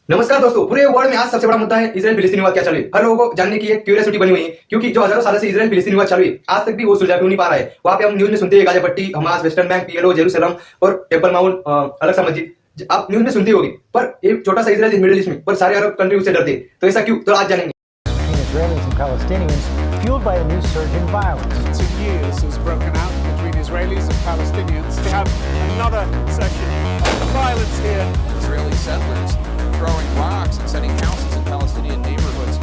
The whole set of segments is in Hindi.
नमस्कार दोस्तों, पूरे वर्ल्ड में आज सबसे बड़ा मुद्दा है इजराइल फिलिस्तीन विवाद क्या चालू है। हर लोगों को जानने की एक क्यूरियोसिटी बनी हुई है, क्योंकि जो हजारों सालों से इजराइल फिलिस्तीन विवाद चालू है, आज तक भी वो सुलझा क्यों नहीं पा रहा है। वहां पे हम न्यूज में सुनते हैं गाजा पट्टी, Hamas, western bank, PLO, Jerusalem और टेम्पल माउंट, अलग सा मस्जिद आप न्यूज में सुनते होगी। पर एक छोटा सा इजराइल मिडिल ईस्ट में, पर सारे अरब कंट्री उससे डरते, तो ऐसा क्यों, तो आज जानेंगे। Israelis and Palestinians, fueled by a new surge in violence. Years has broken out between Israelis and Palestinians. We have another session of violence here. Israeli settlers throwing rocks and setting houses in Palestinian neighborhoods.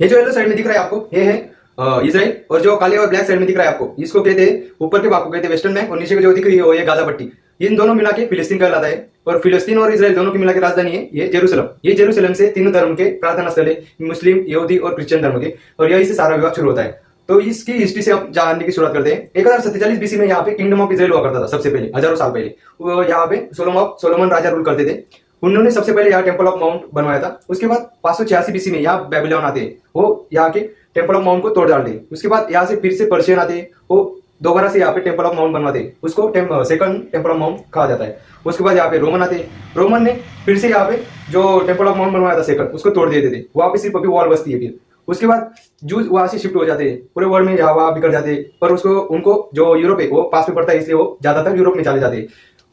ये जो येलो साइड में दिख रहा है आपको, ये है इजराइल, और जो काले और ब्लैक साइड में दिख रहा है आपको, इसको कहते हैं, ऊपर के भाग को कहते हैं वेस्टर्न बैंक, और नीचे को जो दिख रही है वो ये गाजा पट्टी। इन दोनों मिला के फिलिस्तीन कहलाता है, और फिलिस्तीन और इजराइल दोनों की मिला के राजधानी है ये जेरूसलम। ये जेरूसलम से तीनों धर्म के प्रार्थना स्थल है, मुस्लिम, यहूदी और क्रिश्चियन धर्म के, और यही से सारा विवाद शुरू होता है। तो इसकी हिस्ट्री से हम जानने की शुरुआत करते हैं। 1047 बीसी में यहाँ पे किंगडम ऑफ इजराइल हुआ करता था। सबसे पहले हजारों साल पहले वो यहाँ पे सोलोमन राजा रूल करते थे। उन्होंने सबसे पहले यहाँ टेम्पल ऑफ माउंट बनवाया था। उसके बाद 586 बीसी में यहाँ बेबीलोन आते हैं, वो यहाँ के टेम्पल ऑफ माउंट को तोड़ डालते हैं। उसके बाद यहाँ से फिर से पर्शियन आते हैं, वो दोबारा से यहाँ पे टेम्पल ऑफ माउंट बनवाते हैं, उसको सेकंड टेम्पल ऑफ माउंट कहा जाता है। उसके बाद यहाँ पे रोमन आते हैं, रोमन ने फिर से यहाँ पे जो टेम्पल ऑफ माउंट बनवाया था सेकंड, उसको तोड़ देते थे। वहाँ पे सिर्फ अभी वॉल बसती है। फिर उसके बाद जूज वहां से शिफ्ट हो जाते हैं, पूरे वर्ल्ड में यहाँ बिखर जाते हैं। पर उनको जो यूरोप है वो पास में पड़ता है, इसलिए वो ज्यादातर यूरोप में चले जाते हैं।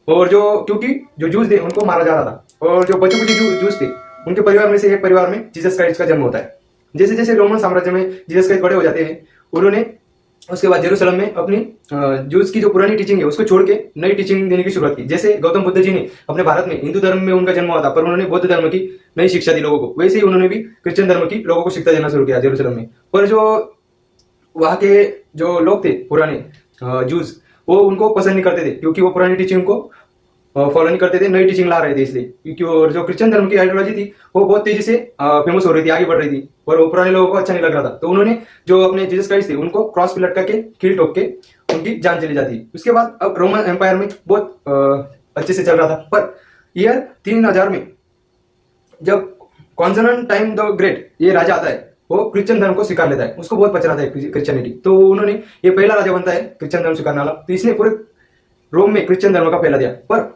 और क्योंकि जो जूस थे उनको मारा जा रहा था, और जो बचे कुछ जूस थे उनके परिवार में से एक परिवार में जीसस क्राइस्ट का जन्म होता है। जैसे जैसे रोमन साम्राज्य में जीसस क्राइस्ट बड़े हो जाते हैं, उन्होंने उसके बाद जेरूसलम में अपनी जूस की जो पुरानी टीचिंग है उसको छोड़ के नई टीचिंग देने की शुरुआत की। जैसे गौतम बुद्ध जी ने अपने भारत में हिंदू धर्म में उनका जन्म हुआ था, पर उन्होंने बौद्ध धर्म की नई शिक्षा दी लोगों को, वैसे ही उन्होंने भी क्रिश्चियन धर्म की लोगों को शिक्षा देना शुरू किया जेरूसलम में। पर जो वहाँ के जो लोग थे पुराने जूस, वो उनको पसंद नहीं करते थे, क्योंकि वो पुरानी टीचिंग को फॉलो नहीं करते थे, नई टीचिंग ला रहे थे इसलिए। क्योंकि और जो क्रिश्चियन धर्म की आइडियोलॉजी थी वो बहुत तेजी से फेमस हो रही थी, आगे बढ़ रही थी, और वो पुराने लोगों को अच्छा नहीं लग रहा था। तो उन्होंने जो अपने जीसस क्राइस्ट थे उनको क्रॉस पे लटका के कील ठोक के उनकी जान चली जाती। उसके बाद अब रोमन एम्पायर में बहुत अच्छे से चल रहा था। पर ईयर 3000 में जब कॉन्स्टेंटाइन द ग्रेट ये राजा आता है, वो क्रिश्चियन धर्म को स्वीकार लेता है, उसको बहुत पसंद आता है क्रिश्चियनिटी। तो उन्होंने ये पहला राजा बनता है क्रिश्चियन धर्म स्वीकारने वाला, तो इसने पूरे रोम में क्रिश्चियन धर्म का फैला दिया। पर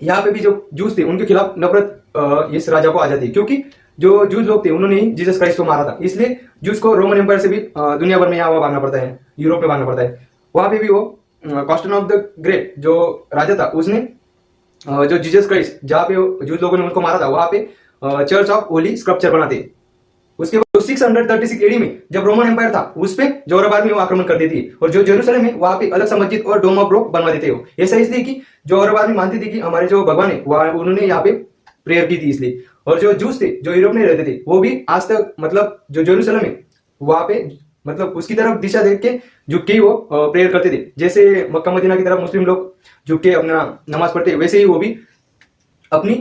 यहाँ पे भी जो जूस थे उनके खिलाफ नफरत इस राजा को आ जाती है, क्योंकि जो जूस लोग थे उन्होंने ही जीसस क्राइस्ट को मारा था, इसलिए जूस को रोमन एम्पायर से भी दुनिया भर में यहाँ भागना पड़ता है, यूरोप में भागना पड़ता है। वहां पे भी वो कॉन्स्टेंटाइन ऑफ द ग्रेट जो राजा था, उसने जो जीसस क्राइस्ट जहाँ पे जूस लोगों ने उनको मारा था वहां पे चर्च ऑफ होली स्कल्पचर बनाते। उसके बाद 636 एडी में जब रोमन एम्पायर था, उस पे जोरब आर्मी वो आक्रमण कर देती है, और जो जेरूसलम है वहां पे अलग सा मस्जिद और डोम ऑफ रॉक बनवा देते हो। ऐसा इसलिए कि जोरब आर्मी मानती थी कि हमारे जो भगवान है उन्होंने यहाँ पे प्रेयर की थी, इसलिए। और जो जूस थे जो यूरोप में रहते थे वो भी आज तक मतलब जो जेरूसलम है वहां पे मतलब उसकी तरफ दिशा देख के झुक के वो प्रेयर करते थे। जैसे मक्का मदीना की तरफ मुस्लिम लोग झुक के अपना नमाज पढ़ते, वैसे ही वो भी अपनी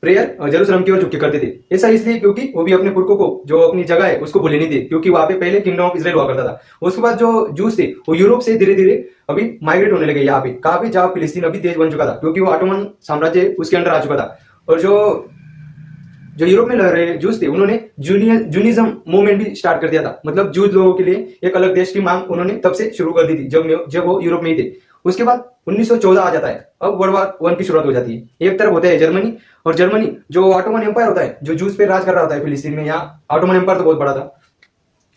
प्रेयर जेरूसलम की ओर झुक के करते थे। ऐसा इसलिए क्योंकि वो भी अपने पुरखों को जो अपनी जगह है उसको भूले नहीं थे, क्योंकि वहां पे पहले किंगडम ऑफ इजराइल हुआ करता था। उसके बाद जो जूस थे वो यूरोप से धीरे धीरे अभी माइग्रेट होने लगे यहाँ पे, कहाँ पे, जहाँ फिलिस्तीन अभी देश बन चुका था, क्योंकि वो ऑटोमन साम्राज्य उसके अंडर आ चुका था। और जो यूरोप में रह रहे जूस थे उन्होंने जूनिज्म मूवमेंट भी स्टार्ट कर दिया था, मतलब जूस लोगों के लिए एक अलग देश की मांग उन्होंने तब से शुरू कर दी थी जब वो यूरोप में ही थे। उसके बाद 1914 आ जाता है, अब वर्ल्ड वॉर 1 की शुरुआत हो जाती है। एक तरफ होता है जर्मनी, और जर्मनी जो ऑटोमन एम्पायर होता है जो जूस पे राज कर रहा होता है फिलिस्तीन में, यहाँ ऑटोमन एम्पायर तो बहुत बड़ा था,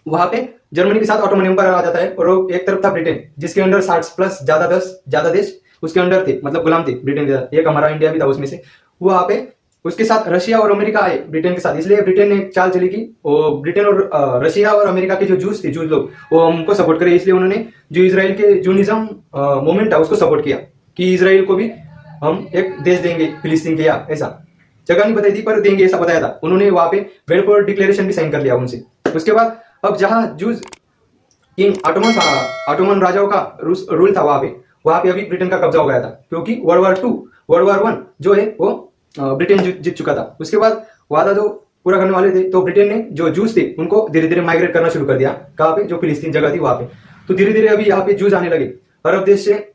वहां पे जर्मनी के साथ ऑटोमन एम्पायर आ जाता है। और एक तरफ था ब्रिटेन, जिसके अंडर 60 प्लस ज्यादा देश उसके अंडर थे, मतलब गुलाम थे ब्रिटेन के साथ। एक हमारा इंडिया भी था उसमें से। वहां पे उसके साथ रशिया और अमेरिका आए ब्रिटेन के साथ, इसलिए ब्रिटेन ने एक चाल चली कि ब्रिटेन और रशिया और अमेरिका के जो जूस थे, जूस लोग, वो हमको सपोर्ट करे, इसलिए उन्होंने जो इजराइल के जूनिज्म मूवमेंट था उसको सपोर्ट किया कि इजराइल को भी हम एक देश देंगे फिलिस्तीन के, या ऐसा जगह नहीं बताई थी पर देंगे ऐसा बताया था उन्होंने। वहां पे बेलफोर डिक्लेरेशन भी साइन कर लिया उनसे। उसके बाद अब जहां जूस किंग ऑटोमन राजाओं का रूल था वहां पे अभी ब्रिटेन का कब्जा हो गया था, क्योंकि वर्ल्ड वॉर 1 जो है वो ब्रिटेन जीत चुका था। उसके बाद वादा जो पूरा करने वाले थे, तो ब्रिटेन ने जो जूस थे उनको धीरे धीरे माइग्रेट करना शुरू कर दिया, कहाँ पे, जो फिलिस्तीन जगह थी वहां पे। तो धीरे धीरे अभी यहाँ पे जूस आने लगे। अरब देश से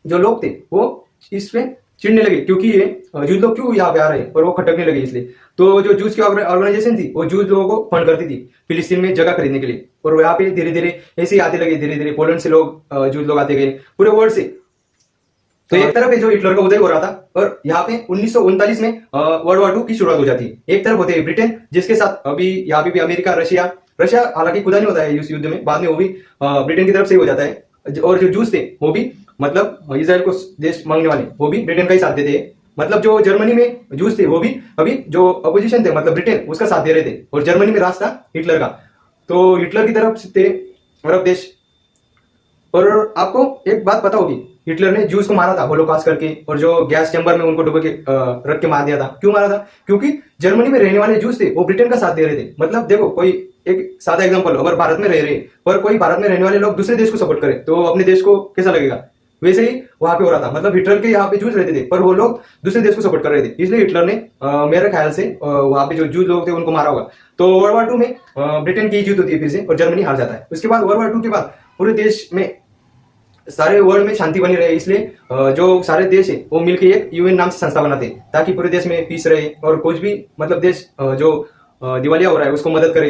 जो लोग थे वो इस पे चिढ़ने लगे क्योंकि ये जूज लोग क्यों यहाँ पे आ रहे हैं और वो खटकने लगे इसलिए। तो जो जूज की ऑर्गेनाइजेशन थी वो जूज लोगों को फंड करती थी फिलिस्तीन में जगह खरीदने के लिए, और यहाँ पे धीरे धीरे ऐसे ही आते लगे, धीरे धीरे पोलैंड से लोग जूज लोग आते गए पूरे वर्ल्ड से। तो एक तरफ है जो हिटलर का उदय हो रहा था, और यहाँ पे 1939 में वर्ल्ड वॉर 2 की शुरुआत हो जाती है। एक तरफ होते हैं ब्रिटेन, जिसके साथ अभी यहाँ पे भी अमेरिका, रशिया हालांकि खुदा नहीं होता है इस युद्ध में, बाद में वो भी ब्रिटेन की तरफ से ही हो जाता है। और जो जूस थे वो भी मतलब इसराइल को देश मांगने वाले वो भी ब्रिटेन का ही साथ देते हैं। मतलब जो जर्मनी में जूस थे वो भी अभी जो अपोजिशन थे मतलब ब्रिटेन उसका साथ दे रहे थे, और जर्मनी में राज था हिटलर का। तो हिटलर की तरफ से थे अरब देश। और आपको एक बात पता होगी, हिटलर ने जूस को मारा था होलोकॉस्ट करके, और जो गैस चैम्बर में उनको डुबो के रख के मार दिया था। क्यों मारा था? क्योंकि जर्मनी में रहने वाले जूस थे वो ब्रिटेन का साथ दे रहे थे। मतलब देखो, कोई एक सादा एग्जांपल, अगर भारत में रह रहे और कोई भारत में रहने वाले लोग दूसरे देश को सपोर्ट करे तो अपने देश को कैसा लगेगा? वैसे ही वहां पे हो रहा था। मतलब हिटलर के यहाँ पे जूस रहते थे पर वो लोग दूसरे देश को सपोर्ट कर रहे थे, इसलिए हिटलर ने मेरे ख्याल से वहां पे जो जूस लोग थे उनको मारा होगा। तो वर्ल्ड वॉर 2 में ब्रिटेन की जीत होती है फिर से, और जर्मनी हार जाता है। उसके बाद वर्ल्ड वॉर 2 के बाद पूरे देश में, सारे वर्ल्ड में शांति बनी रहे, इसलिए जो सारे देश है वो मिलकर एक यूएन नाम से संस्था बनाते हैं ताकि पूरे देश में पीस रहे, और कुछ भी मतलब देश जो दिवालिया हो रहा है उसको मदद करे।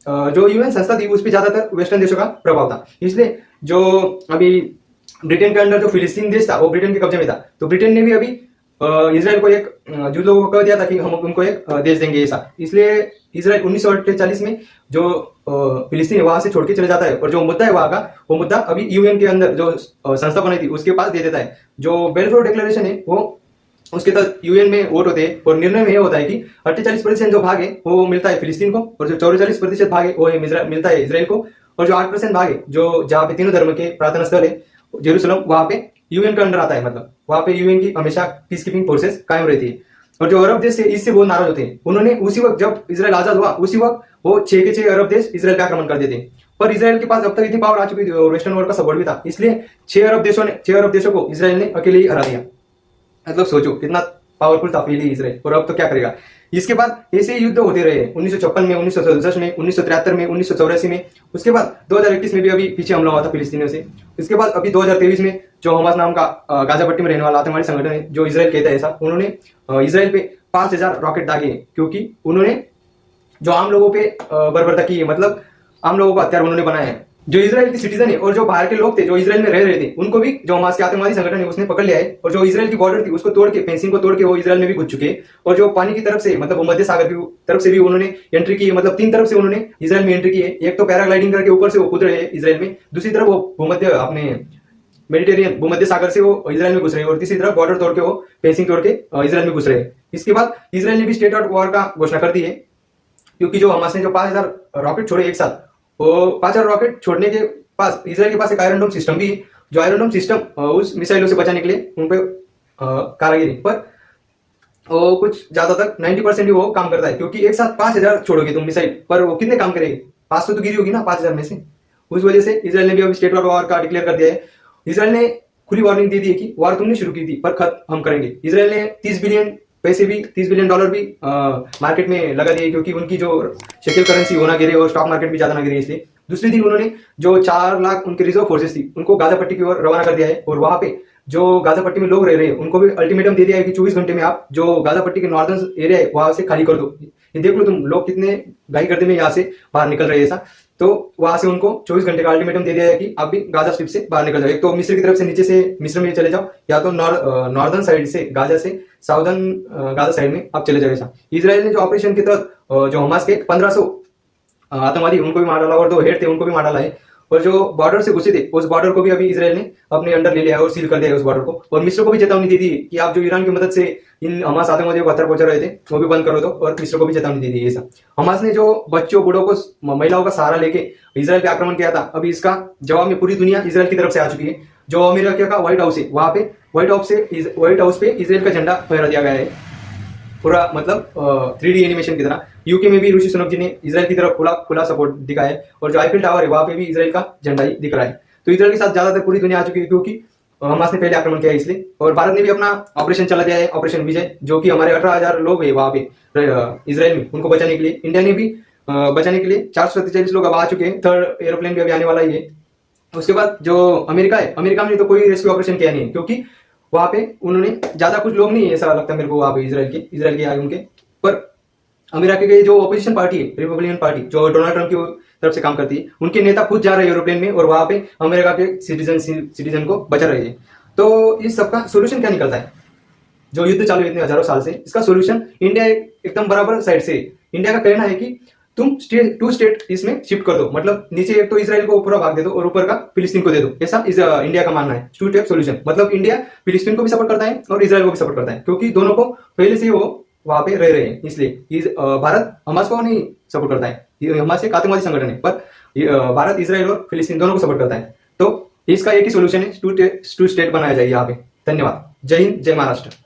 जो यूएन संस्था थी उस पर ज्यादातर वेस्टर्न देशों का प्रभाव था, इसलिए जो अभी ब्रिटेन के अंदर जो फिलिस्तीन देश था वो ब्रिटेन के कब्जे में था। तो ब्रिटेन ने भी अभी इसराइल को एक जूद लोगों को कह दिया था कि हम उनको एक देश देंगे ऐसा। इसलिए इसराइल 1948 में जो फिलिस्तीन वहां से छोड़ के चले जाता है, और जो मुद्दा है वहां का वो मुद्दा अभी यूएन के अंदर जो संस्था बनाई थी उसके पास दे देता है। जो बेलफ्लोर डिक्लेरेशन है वो उसके तहत यूएन में वोट होते हैं, और निर्णय में यह होता है कि 48% जो भाग है वो मिलता है फिलिस्तीन को, और जो 44% भाग है वो मिलता है इसराइल को, और जो 8% भाग है जो जहाँ पे तीनों धर्म के प्रार्थना स्थल है जेरूसलम वहां पे यूएन का अंडर आता है। मतलब वहां पे यूएन की हमेशा पीस कीपिंग फोर्सेस कायम रहती है। और जो अरब देश है इससे बहुत नाराज होते हैं। उन्होंने उसी वक्त जब इसराइल आजाद हुआ उसी वक्त वो 6 के 6 अरब देश इसराइल पे आक्रमण कर देते हैं, पर इसराइल के पास अब तक इतनी पावर आ चुकी थी और वेस्टर्न वर्ल्ड का सपोर्ट भी था, इसलिए 6 अरब देशों को इसराइल ने अकेले ही हरा दिया। मतलब सोचो कितना पावरफुल था पहले इसराइल, और अब तो क्या करेगा। इसके बाद ऐसे ही युद्ध होते रहे 1956 में, 1967 में, 1973 में, 1984 में। उसके बाद 2021 में भी अभी पीछे हमला हुआ था फिलिस्तीनियों से। इसके बाद अभी 2023 में जो हमास नाम का गाजा पट्टी में रहने वाला आतंकवादी संगठन है जो इसराइल कहता है ऐसा, उन्होंने इसराइल पे 5000 रॉकेट दागे, क्योंकि उन्होंने जो आम लोगों पे बर्बरता की है, मतलब आम लोगों को हथियार उन्होंने बनाया है। जो इसराइल के सिटीजन है और जो बाहर के लोग थे जो इसराइल में रह रहे थे उनको भी जो हमास के आतंकवादी संगठन है उसने पकड़ लिया है, और जो इसराइल की बॉर्डर थी उसको तोड़ के, फेंसिंग को तोड़ के वो इसराइल में भी घुस चुके हैं। और जो पानी की तरफ से मतलब मध्य सागर की तरफ से भी उन्होंने एंट्री की है, मतलब 3 तरफ से उन्होंने इसराइल में एंट्री की है। एक तो पैराग्लाइडिंग करके ऊपर से वो कूद रहे हैं इसराइल में, दूसरी तरफ वो भूमध्य अपने मेडिटेरियन भूमध्य सागर से वो इसराइल में घुस रहे हैं, और तीसरी तरफ बॉर्डर तोड़ के वो फेंसिंग तोड़ के इसराइल में घुस रहे हैं। इसके बाद इसराइल ने भी स्टेट ऑफ वॉर का घोषणा कर दी है, क्योंकि जो हमास ने जो 5000 रॉकेट छोड़े एक साथ, वो 5000 रॉकेट छोड़ने के पास इसराइल के पास एक आयरन डोम सिस्टम भी है, जो आयरन डोम सिस्टम उस मिसाइलों से बचाने के लिए उन पे कारागिरी पर वो कुछ ज्यादातर 90% ही वो काम करता है, क्योंकि एक साथ 5000 छोड़ोगे तुम मिसाइल पर वो कितने काम करेगी? 500 तो गिरी होगी ना 5000 में से। उस वजह से इसराइल ने भी अभी स्टेट ऑफ वॉर का डिक्लेयर कर दिया है। इसराइल ने खुली वार्निंग दे दी है कि वॉर तुमने शुरू की थी पर खत्म हम करेंगे। इसराइल ने 30 बिलियन पैसे भी, $30 बिलियन भी मार्केट में लगा दिए, क्योंकि उनकी जो शेकेल करेंसी होना गिरे और स्टॉक मार्केट भी ज्यादा ना गिरे। इसलिए दूसरे दिन उन्होंने जो 4 लाख उनके रिजर्व फोर्सेस थी उनको गाजा पट्टी की ओर रवाना कर दिया है, और वहां पे जो गाजा पट्टी में लोग रह रहे हैं उनको भी अल्टीमेटम दे दिया है कि 24 घंटे में आप जो गाजा पट्टी के नॉर्दर्न एरिया है वहां से खाली कर दो। ये देख लो तुम लोग कितने गाई गर्दे में यहाँ से बाहर निकल रहे हैं ऐसा। तो वहां से उनको 24 घंटे का अल्टीमेटम दे दिया है कि आप भी गाजा स्ट्रिप से बाहर निकल जाओ। एक तो मिस्र की तरफ से नीचे से मिस्र में चले जाओ, या तो नॉर्दर्न साइड से गाजा से साउदर्न गाजा साइड में आप चले जाओ ऐसा। इसराइल ने जो ऑपरेशन के तहत जो हमास के 1500 आतंकवादी उनको भी मार डाला, और 2 हेड थे उनको भी मार डाला है, और जो बॉर्डर से घुसे थे उस बॉर्डर को भी अभी इसराइल ने अपने अंडर ले लिया है और सील कर दिया है उस बॉर्डर को। और मिस्र को भी चेतावनी दी थी कि आप जो ईरान की मदद से इन हमास आतंकवादियों को हथियार पहुंचा रहे थे वो भी बंद करो दो, और मिस्र को भी चेतावनी दी थी ऐसा। हमास ने जो बच्चों बूढ़ों को महिलाओं का सहारा लेके इसराइल पे आक्रमण किया था, अभी इसका जवाब में पूरी दुनिया इसराइल की तरफ से आ चुकी है। जो अमेरिका का व्हाइट हाउस है वहां पे व्हाइट हाउस पे इसराइल का झंडा फहरा दिया गया है पूरा, मतलब 3D एनिमेशन की तरह। यूके में भी ऋषि सुनक जी ने इसराइल की तरफ खुला सपोर्ट दिखाया है, और जो आईफिल टावर है वहां पे भी इसराइल का झंडा ही दिख रहा है। तो इसराइल के साथ ज्यादातर पूरी दुनिया आ चुकी है, क्योंकि हमास ने पहले आक्रमण किया इसलिए। और भारत ने भी अपना ऑपरेशन चला दिया है, ऑपरेशन विजय, जो कि हमारे 18,000 लोग है वहां पे इसराइल में, उनको बचाने के लिए। इंडिया ने भी बचाने के लिए 443 लोग अब आ चुके हैं, 3rd एरोप्लेन भी अभी आने वाला ही है। उसके बाद जो अमेरिका है, अमेरिका में तो कोई रेस्क्यू ऑपरेशन किया नहीं है, क्योंकि वहां पे उन्होंने ज्यादा कुछ लोग नहीं, ऐसा लगता है मेरे को वहां पे इजराइल के आए उनके, पर अमेरिका के जो ऑपोजिशन पार्टी है, रिपब्लिकन पार्टी, जो डोनाल्ड ट्रंप की तरफ से काम करती है, उनके नेता खुद जा रहे हैं एरोप्लेन में और वहां पे अमेरिका के सिटीजन को बचा रहे हैं। तो इस सबका सोल्यूशन क्या निकलता है? जो युद्ध चालू है इतने हजारों साल से, इसका सोल्यूशन इंडिया एकदम बराबर साइड से। इंडिया का कहना है कि तुम 2 स्टेट इसमें शिफ्ट कर दो, मतलब नीचे एक तो इसराइल को पूरा भाग दे दो और ऊपर का फिलिस्तीन को दे दो, ऐसा इंडिया का मानना है। 2 स्टेट सोल्यूशन, मतलब इंडिया फिलिस्तीन को भी सपोर्ट करता है और इसराइल को भी सपोर्ट करता है, क्योंकि दोनों को पहले से वो वहां पे रह रहे हैं। इसलिए भारत हमास को नहीं सपोर्ट करता है, हमास एक आतंकवादी संगठन है, पर भारत इसराइल और फिलिस्तीन दोनों को सपोर्ट करता है। तो इसका एक ही सोल्यूशन है, 2 स्टेट बनाया जाए यहाँ पे। धन्यवाद। जय हिंद, जय महाराष्ट्र।